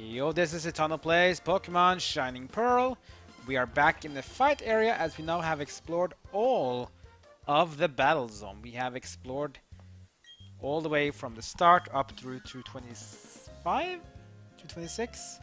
Yo, this is Eternal Plays Pokemon Shining Pearl. We are back in the fight area as we now have explored all of the battle zone. We have explored all the way from the start up through 225, 226,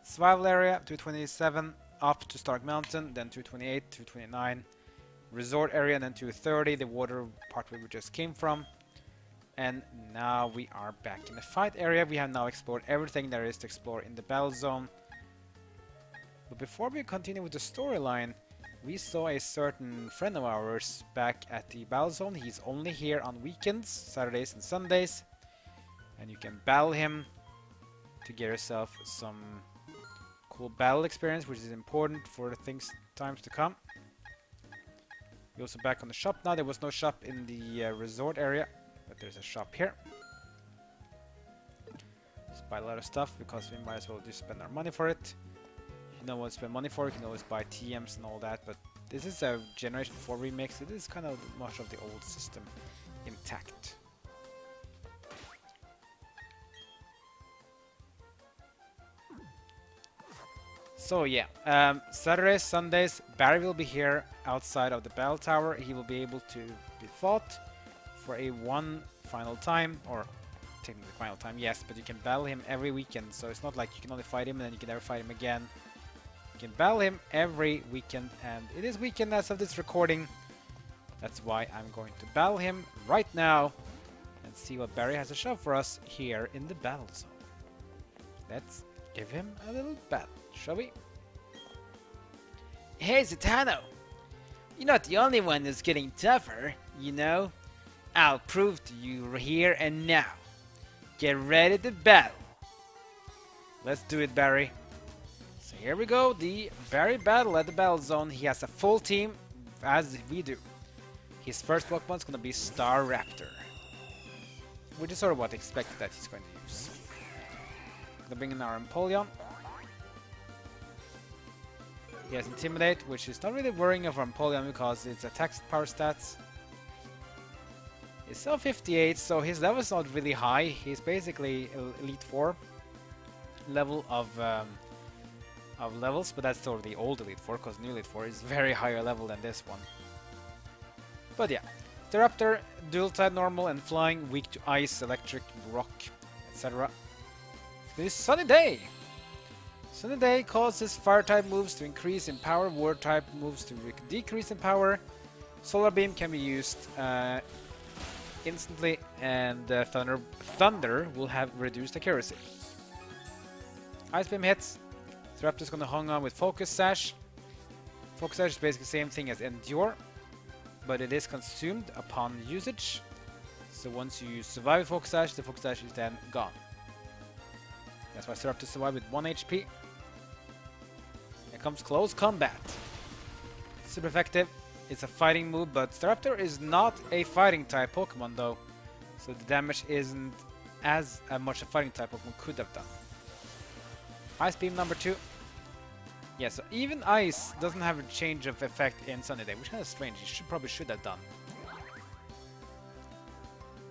survival area, 227, up to Stark Mountain, then 228, 229, resort area, and then 230, the water part where we just came from. And now we are back in the fight area. We have now explored everything there is to explore in the battle zone. But before we continue with the storyline, we saw a certain friend of ours back at the battle zone. He's only here on weekends, Saturdays and Sundays. And you can battle him to get yourself some cool battle experience, which is important for the times to come. We're also back on the shop now. There was no shop in the resort area, but there's a shop here. Just buy a lot of stuff because we might as well just spend our money for it. If you don't want to spend money for it, you can always buy TMs and all that, but this is a Generation 4 remix. It is kind of much of the old system intact. So yeah, Saturdays, Sundays, Barry will be here outside of the battle tower. He will be able to be fought for a one final time, or technically final time, yes, but you can battle him every weekend, so it's not like you can only fight him and then you can never fight him again. You can battle him every weekend, and it is weekend as of this recording. That's why I'm going to battle him right now and see what Barry has to show for us here in the battle zone. Let's give him a little battle, shall we? Hey Zatanna! You're not the only one that's getting tougher, you know? I'll prove to you here and now. Get ready to battle. Let's do it, Barry. So here we go, the Barry battle at the battle zone. He has a full team, as we do. His first Pokemon is going to be Staraptor, which is sort of what I expected that he's going to use. Going to bring in our Empoleon. He has Intimidate, which is not really worrying of Empoleon because its attack power stats. It's still 58, so his level is not really high. He's basically Elite 4 level of levels, but that's sort of the old Elite 4, because new Elite 4 is very higher level than this one. But yeah, Staraptor, dual type normal and flying, weak to ice, electric, rock, etc. This Sunny Day! Sunny Day causes fire type moves to increase in power, water type moves to decrease in power. Solar Beam can be used instantly, and Thunder will have reduced accuracy. Ice Beam hits. Staraptor's gonna hang on with Focus Sash. Focus Sash is basically the same thing as Endure, but it is consumed upon usage. So once you survive with Focus Sash, the Focus Sash is then gone. That's why Staraptor survived with 1 HP. Here comes Close Combat. Super effective. It's a fighting move, but Staraptor is not a fighting type Pokemon though, so the damage isn't as much a fighting type Pokemon could have done. Ice Beam number 2. Yeah, so even Ice doesn't have a change of effect in Sunny Day, which is kind of strange. He probably should have done.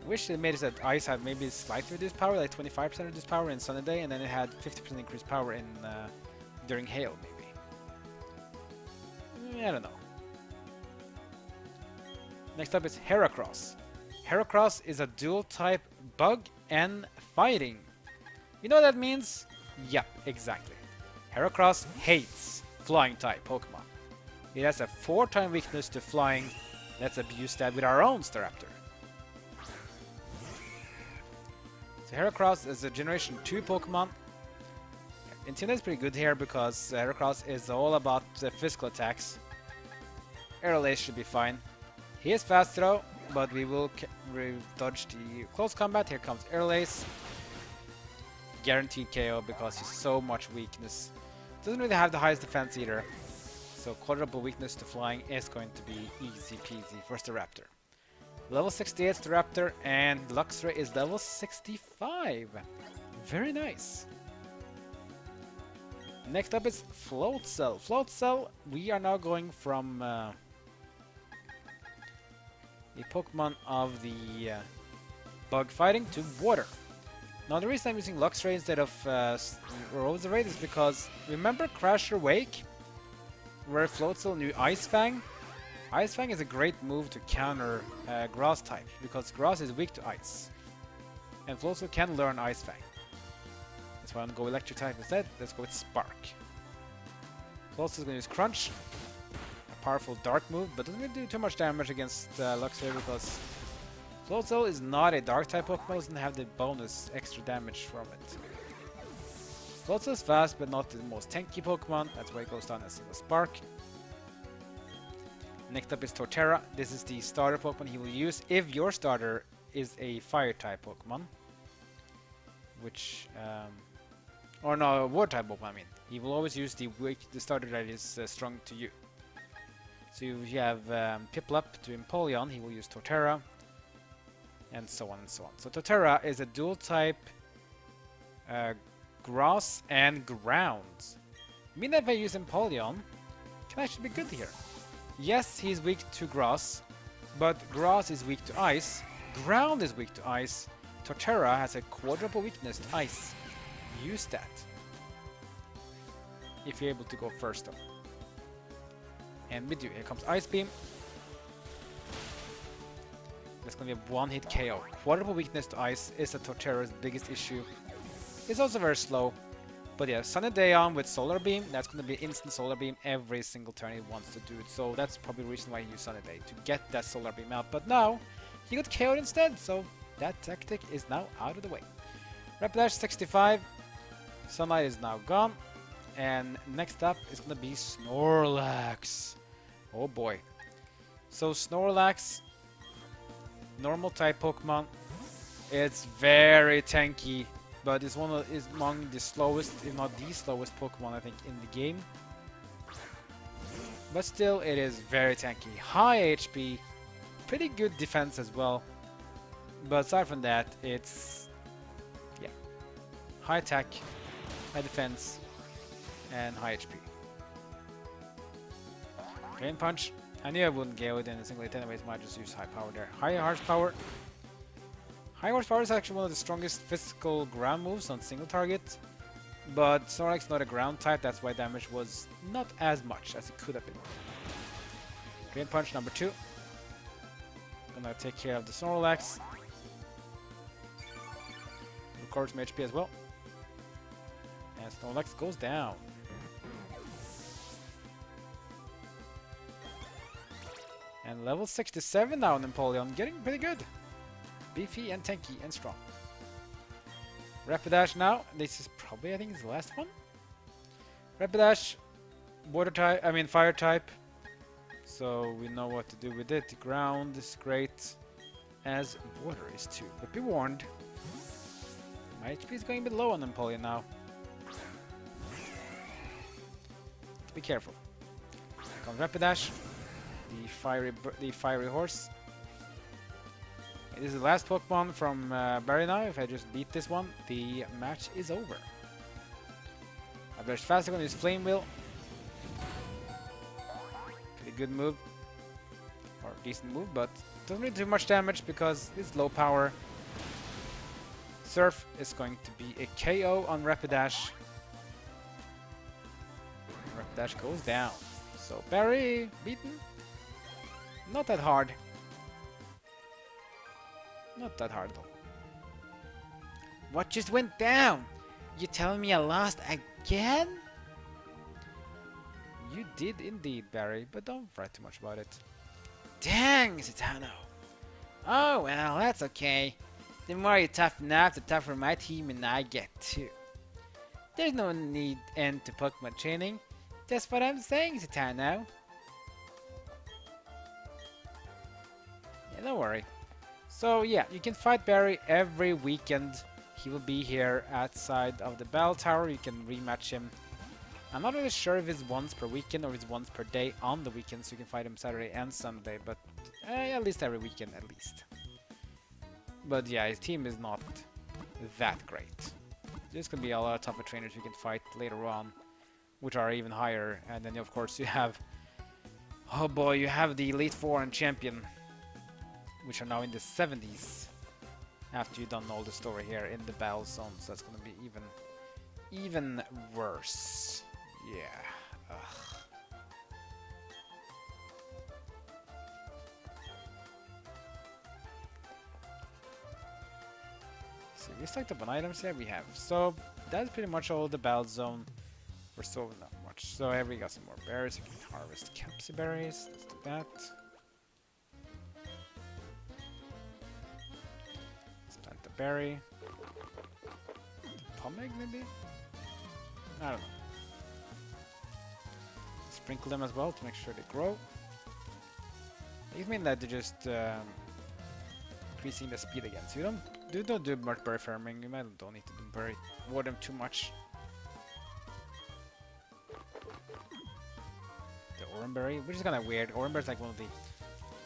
I wish they made it that Ice had maybe slightly reduced power, like 25% reduced power in Sunny Day, and then it had 50% increased power in during Hail, maybe. I don't know. Next up is Heracross. Heracross is a dual type bug and fighting. You know what that means? Yeah, exactly. Heracross hates flying type Pokemon. It has a 4-time weakness to flying. Let's abuse that with our own Staraptor. So Heracross is a Generation 2 Pokemon. Intimidate is pretty good here because Heracross is all about the physical attacks. Aerial Ace should be fine. He is fast throw, but we will dodge the close combat. Here comes Aerial Ace. Guaranteed KO because he's so much weakness. Doesn't really have the highest defense either. So quadruple weakness to flying is going to be easy peasy for Staraptor. Level 68 Staraptor, and Luxray is level 65. Very nice. Next up is Floatzel. Floatzel, we are now going from the Pokemon of the bug fighting to water. Now the reason I'm using Luxray instead of Roserade is because, remember Crasher Wake? Where Floatzel knew Ice Fang? Ice Fang is a great move to counter Grass type, because Grass is weak to Ice. And Floatzel can learn Ice Fang. That's why I'm going to go Electric type instead. Let's go with Spark. Floatzel's going to use Crunch. A powerful Dark move, but doesn't really do too much damage against Luxray because Floatzel is not a Dark type Pokemon, doesn't have the bonus extra damage from it. Floatzel is fast, but not the most tanky Pokemon. That's why it goes down as single Spark. Next up is Torterra. This is the starter Pokemon he will use if your starter is a Fire type Pokemon. Which, or no, Water type Pokemon. I mean, he will always use the starter that is strong to you. So if you have Piplup to Empoleon, he will use Torterra, and so on and so on. So Torterra is a dual type Grass and Ground. I mean that if I use Empoleon, can actually be good here. Yes, he's weak to Grass, but Grass is weak to Ice. Ground is weak to Ice. Torterra has a quadruple weakness to Ice. Use that. If you're able to go first though. And we do. Here comes Ice Beam. That's gonna be a one-hit KO. Quadruple weakness to Ice is a Torterra's biggest issue. It's also very slow. But yeah, Sunny Day on with Solar Beam, that's going to be instant Solar Beam every single turn he wants to do it. So that's probably the reason why he used Sunny Day, to get that Solar Beam out. But now, he got KO'd instead, so that tactic is now out of the way. Rapidash 65, Sunlight is now gone. And next up is going to be Snorlax. Oh boy. So Snorlax, normal type Pokemon. It's very tanky. But it's among the slowest, if not the slowest Pokemon I think in the game. But still, it is very tanky. High HP, pretty good defense as well. But aside from that, it's high attack, high defense, and high HP. Drain Punch. I knew I wouldn't get it in a single hit anyways, might just use high power there. High horsepower. High horsepower is actually one of the strongest physical ground moves on single target, but Snorlax is not a ground type, that's why damage was not as much as it could have been. Drain Punch number 2. Gonna take care of the Snorlax. Recovers some HP as well. And Snorlax goes down. And level 67 now on Empoleon, getting pretty good. Beefy and tanky and strong. Rapidash now. This is probably, I think, is the last one. Rapidash, water type. I mean, fire type. So we know what to do with it. The ground is great, as water is too. But be warned, my HP is going a bit low on Empoleon now. Be careful. Here comes Rapidash, the fiery horse. This is the last Pokemon from Barry now. If I just beat this one, the match is over. Rapidash faster on his Flame Wheel. Pretty good move. Or decent move, but doesn't really do much damage because it's low power. Surf is going to be a KO on Rapidash. Rapidash goes down. So Barry beaten. Not that hard. Not that hard though. What just went down? You telling me I lost again? You did indeed, Barry, but don't fret too much about it. Dang, Zatanna. Oh well, that's okay. The more you toughen up, the tougher my team and I get too. There's no need end to Pokemon training. That's what I'm saying, Zatanna. Yeah, don't worry. So yeah, you can fight Barry every weekend. He will be here outside of the Battle Tower. You can rematch him. I'm not really sure if it's once per weekend or if it's once per day on the weekend, so you can fight him Saturday and Sunday, but at least every weekend at least. But yeah, his team is not that great. There's gonna be a lot of tougher trainers you can fight later on, which are even higher. And then of course you have, oh boy, you have the Elite Four and Champion, which are now in the 70s. after you've done all the story here in the battle zone, so that's gonna be even worse. Yeah. Ugh. See, we stocked up on items here. We have. So that's pretty much all the battle zone. We're still not much. So here we got some more berries. We can harvest Capsi berries. Let's do that. Let's plant the berry. Pomeg maybe? I don't know. Sprinkle them as well to make sure they grow. These mean that they're just increasing the speed again. So you don't do much berry farming. You might don't need to do water them too much. The oranberry, which is kind of weird. Oranberry is like one of the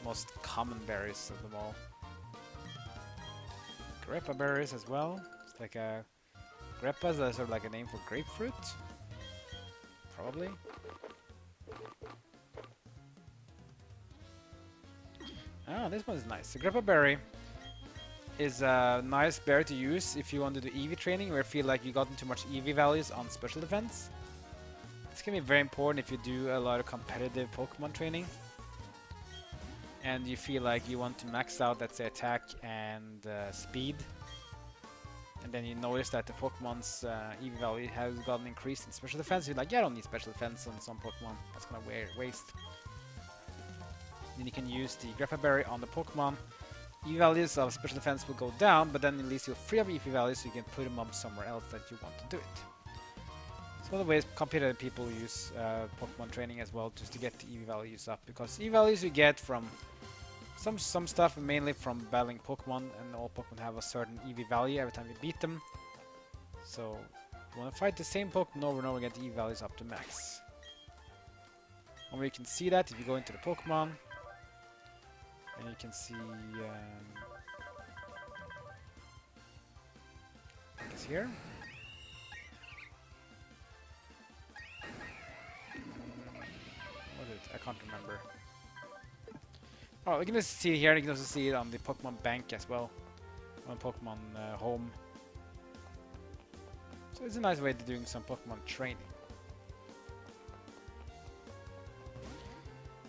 most common berries of them all. Grappa berries as well. It's like a grappa is sort of like a name for grapefruit, probably. Ah, this one is nice. The grappa berry is a nice berry to use if you want to do EV training or feel like you gotten too much EV values on special defense. This can be very important if you do a lot of competitive Pokemon training and you feel like you want to max out, let's say, attack and speed, and then you notice that the Pokemon's EV value has gotten increased in special defense. You're like, yeah, I don't need special defense on some Pokemon. That's kind of waste. Then you can use the Grappa Berry on the Pokemon. EV values of special defense will go down, but then at least you're free of EV values, so you can put them up somewhere else that you want to do it. It's one of the ways competitive people use Pokemon training as well, just to get the EV values up, because EV values you get from some stuff, mainly from battling Pokemon, and all Pokemon have a certain EV value every time you beat them. So if you want to fight the same Pokemon over and over, get the EV values up to max. And you can see that if you go into the Pokemon, and you can see it's here. What is it? I can't remember. Oh, you can just see it here. You can also see it on the Pokemon Bank as well, on Pokemon Home. So it's a nice way of doing some Pokemon training.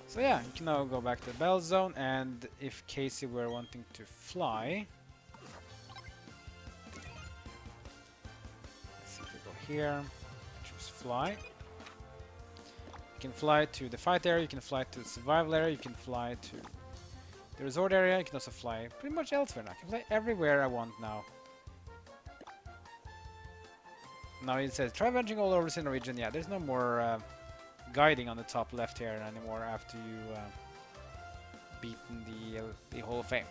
So yeah, you can now go back to the Battle Zone, and if Casey were wanting to fly, let's see if we go here, choose fly. You can fly to the fight area, you can fly to the survival area, you can fly to the resort area, you can also fly pretty much elsewhere now. I can fly everywhere I want now. Now it says, try avenging all over the Sinnoh region. Yeah, there's no more guiding on the top left here anymore after you beaten the Hall of Fame.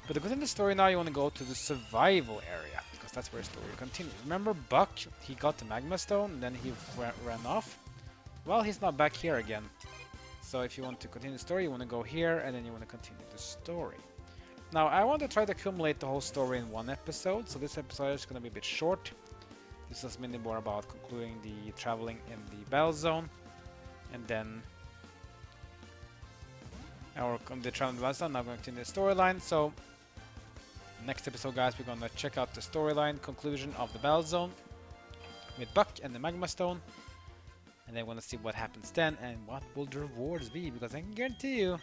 But to continue the story now, you want to go to the survival area, because that's where the story continues. Remember Buck? He got the Magma Stone, and then he ran off. Well, he's not back here again. So if you want to continue the story, you want to go here, and then you want to continue the story. Now, I want to try to accumulate the whole story in one episode, so this episode is going to be a bit short. This is mainly more about concluding the traveling in the Battle Zone, and then the traveling in the Battle Zone. Now we're going to continue the storyline. So next episode, guys, we're going to check out the storyline conclusion of the Battle Zone with Buck and the Magma Stone, and then want to see what happens then and what will the rewards be, because I can guarantee you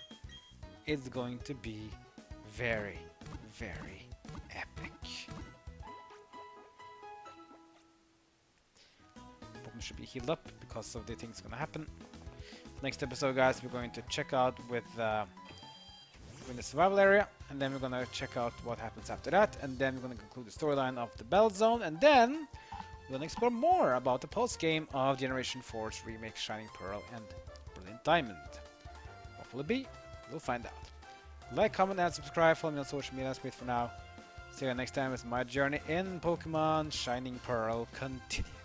it's going to be very, very epic. Pokemon should be healed up because of the things going to happen. Next episode, guys, we're going to check out with in the survival area, and then we're going to check out what happens after that, and then we're going to conclude the storyline of the Battle Zone, and then we're going to explore more about the post-game of Generation 4's remake Shining Pearl and Brilliant Diamond. What will it be? We'll find out. Like, comment, and subscribe. Follow me on social media. That's great for now. See you next time as my journey in Pokemon Shining Pearl continues.